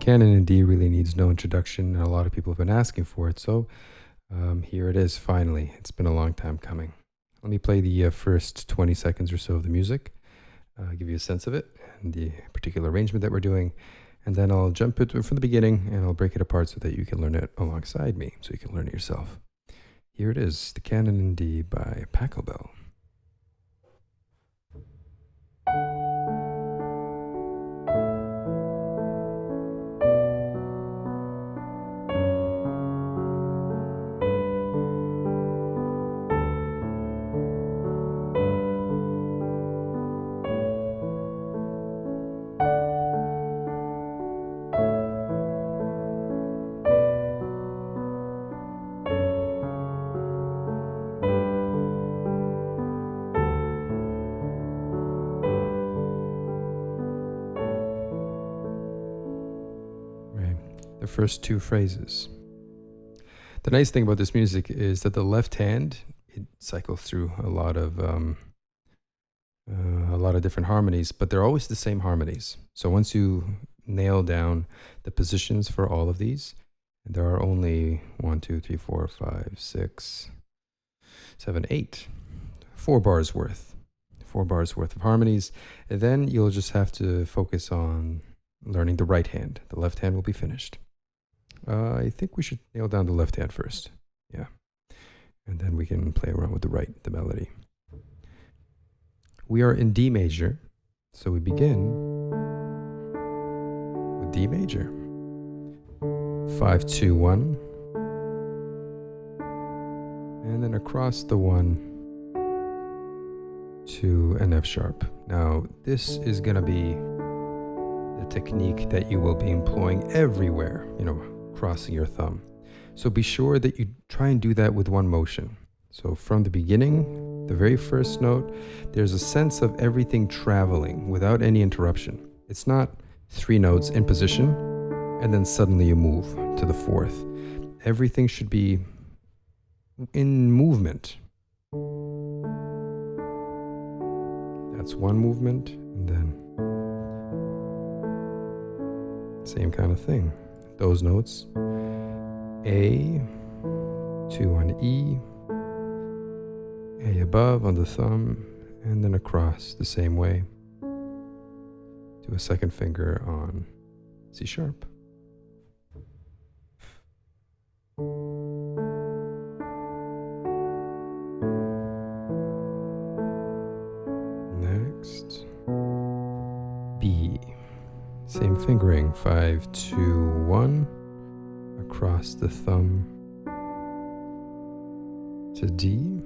Canon in D really needs no introduction, and a lot of people have been asking for it, so here it is finally. It's been a long time coming. Let me play the first 20 seconds or so of the music, give you a sense of it and the particular arrangement that we're doing, and then I'll jump it from the beginning and I'll break it apart so that you can learn it alongside me, so you can learn it yourself. Here it is, the Canon in D by Pachelbel. The first two phrases. The nice thing about this music is that the left hand, it cycles through a lot of different harmonies, but they're always the same harmonies. So once you nail down the positions for all of these, and there are only 1, 2, 3, 4, 5, 6, 7, 8, 4 bars worth of harmonies, and then you'll just have to focus on learning the right hand. The left hand will be finished. I think we should nail down the left hand first. Yeah. And then we can play around with the melody. We are in D major, so we begin with D major. 5, 2, 1. And then across the 1 to an F sharp. Now, this is going to be the technique that you will be employing everywhere, crossing your thumb. So be sure that you try and do that with one motion. So from the beginning, the very first note, there's a sense of everything traveling without any interruption. It's not 3 notes in position and then suddenly you move to the 4th. Everything should be in movement. That's one movement, and then same kind of thing. Those notes, A, 2 on E, A above on the thumb, and then across the same way to a second finger on C sharp. Next, B. Same fingering, 5, 2, 1, across the thumb to D.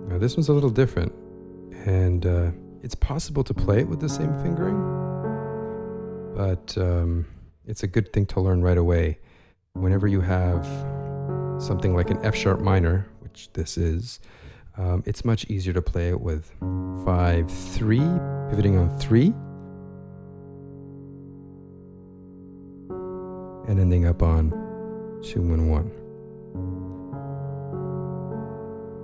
Now this one's a little different, and it's possible to play it with the same fingering, but it's a good thing to learn right away. Whenever you have something like an F sharp minor, which this is, it's much easier to play it with 5, 3, pivoting on 3, and ending up on 2 and 1.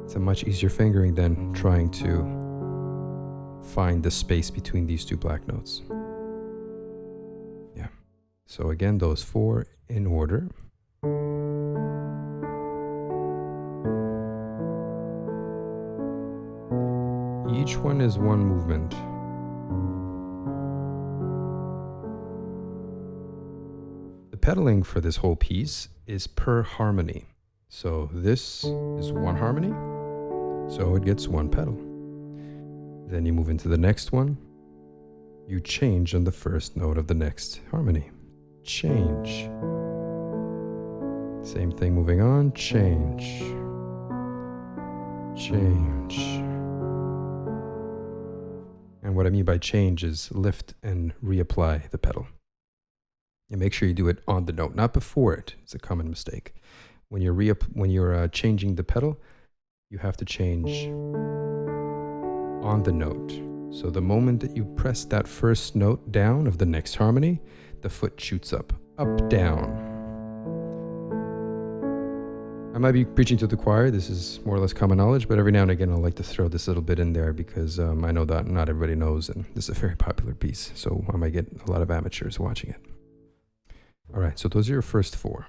It's a much easier fingering than trying to find the space between these 2 black notes. Yeah. So again, those 4 in order. Each one is one movement. The pedaling for this whole piece is per harmony. So this is one harmony, so it gets one pedal. Then you move into the next one. You change on the first note of the next harmony. Change. Same thing moving on. Change. Change. And what I mean by change is lift and reapply the pedal. And make sure you do it on the note, not before it. It's a common mistake. When you're changing the pedal, you have to change on the note. So the moment that you press that first note down of the next harmony, the foot shoots up, down. might be preaching to the choir. This is more or less common knowledge, but every now and again, I like to throw this little bit in there because I know that not everybody knows, and this is a very popular piece, so I might get a lot of amateurs watching it. All right, so those are your first four.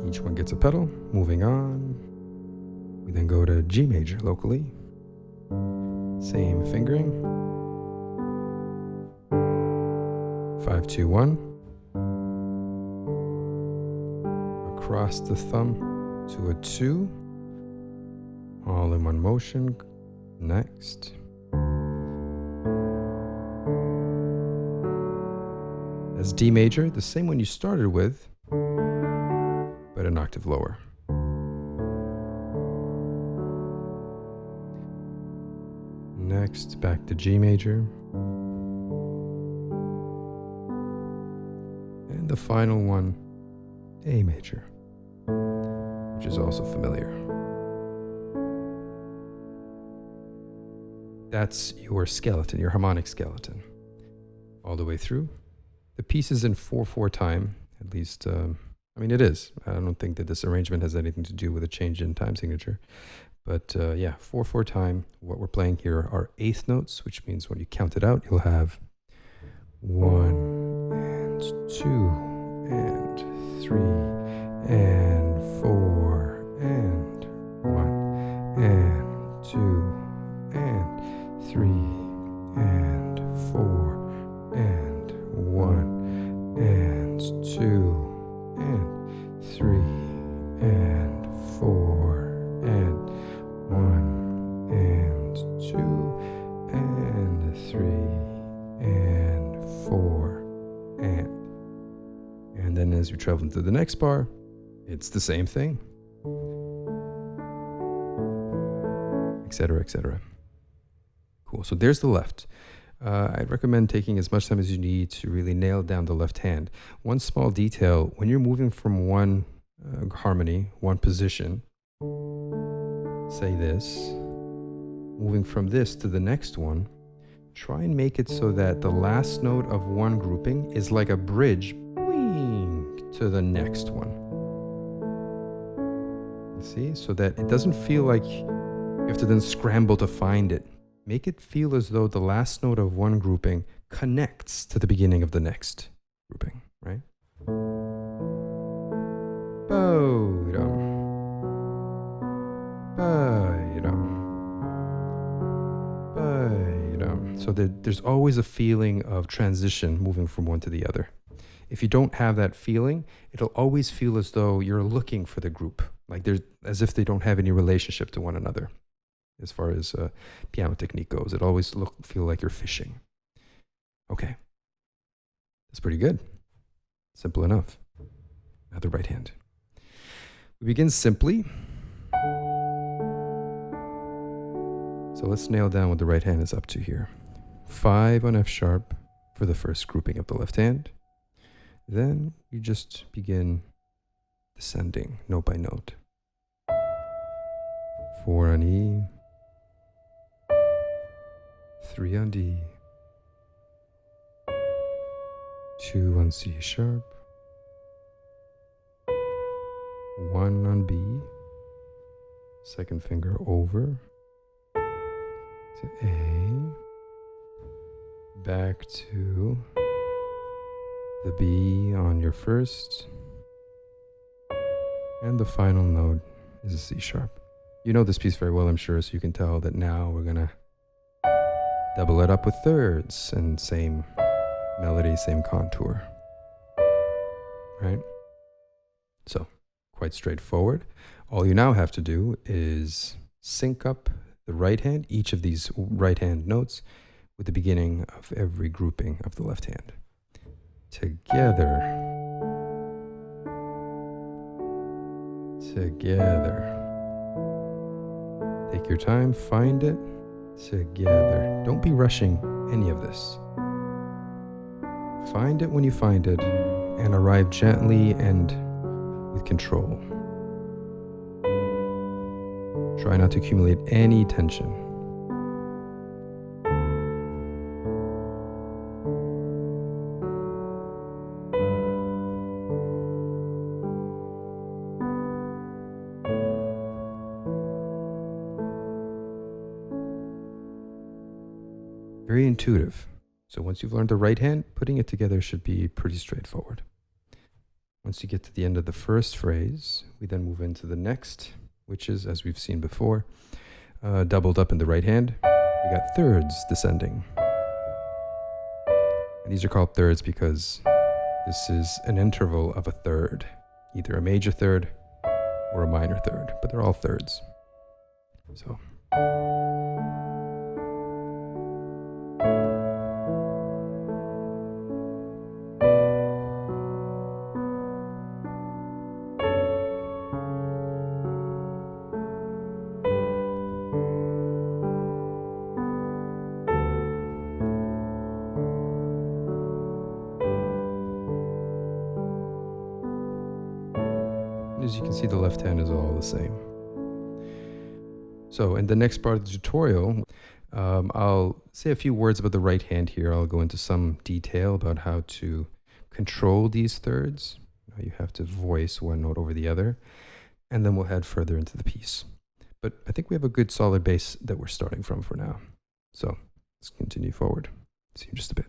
Each one gets a pedal. Moving on. We then go to G major locally. Same fingering. 5, 2, 1. Across the thumb to a 2. All in one motion. Next. That's D major, the same one you started with, but an octave lower. Next, back to G major. And the final one, A major, which is also familiar. That's your skeleton, your harmonic skeleton, all the way through. The piece is in 4/4 time, at least, I mean, it is. I don't think that this arrangement has anything to do with a change in time signature. But yeah, 4/4 time. What we're playing here are eighth notes, which means when you count it out, you'll have 1 and 2 and 3 and 4 and 1 and 2 and 3 and 4 and 1 and 2 and 3 and 4 and 1 and 2 and 3 and 4 and then as we travel into the next bar, it's the same thing, etc., etc. Cool. So there's the left. I'd recommend taking as much time as you need to really nail down the left hand. One small detail, when you're moving from one harmony, one position, say this, moving from this to the next one, try and make it so that the last note of one grouping is like a bridge to the next one. You see? So that it doesn't feel like you have to then scramble to find it. Make it feel as though the last note of one grouping connects to the beginning of the next grouping, right? Bo-dum. Ba-dum. Ba-dum. So there's always a feeling of transition moving from one to the other. If you don't have that feeling, it'll always feel as though you're looking for the group, like there's as if they don't have any relationship to one another. As far as piano technique goes, it always feel like you're fishing. Okay, that's pretty good. Simple enough. Now the right hand. We begin simply. So let's nail down what the right hand is up to here. 5 on F sharp for the first grouping of the left hand. Then you just begin descending note by note. 4 on E, 3 on D, 2 on C sharp, 1 on B, second finger over to A, back to the B on your first, and the final note is a C sharp. You know this piece very well, I'm sure, so you can tell that now we're gonna double it up with thirds and same melody, same contour, right? So, quite straightforward. All you now have to do is sync up the right hand, each of these right hand notes, with the beginning of every grouping of the left hand. Together. Take your time, find it. Together. Don't be rushing any of this. Find it when you find it, and arrive gently and with control. Try not to accumulate any tension. Very intuitive. So once you've learned the right hand, putting it together should be pretty straightforward. Once you get to the end of the first phrase, we then move into the next, which is, as we've seen before, doubled up in the right hand. We got thirds descending. And these are called thirds because this is an interval of a third, either a major third or a minor third, but they're all thirds. So. As you can see, the left hand is all the same. So in the next part of the tutorial, I'll say a few words about the right hand here. I'll go into some detail about how to control these thirds. You have to voice one note over the other, and then we'll head further into the piece. But I think we have a good solid base that we're starting from for now. So let's continue forward. See you in just a bit.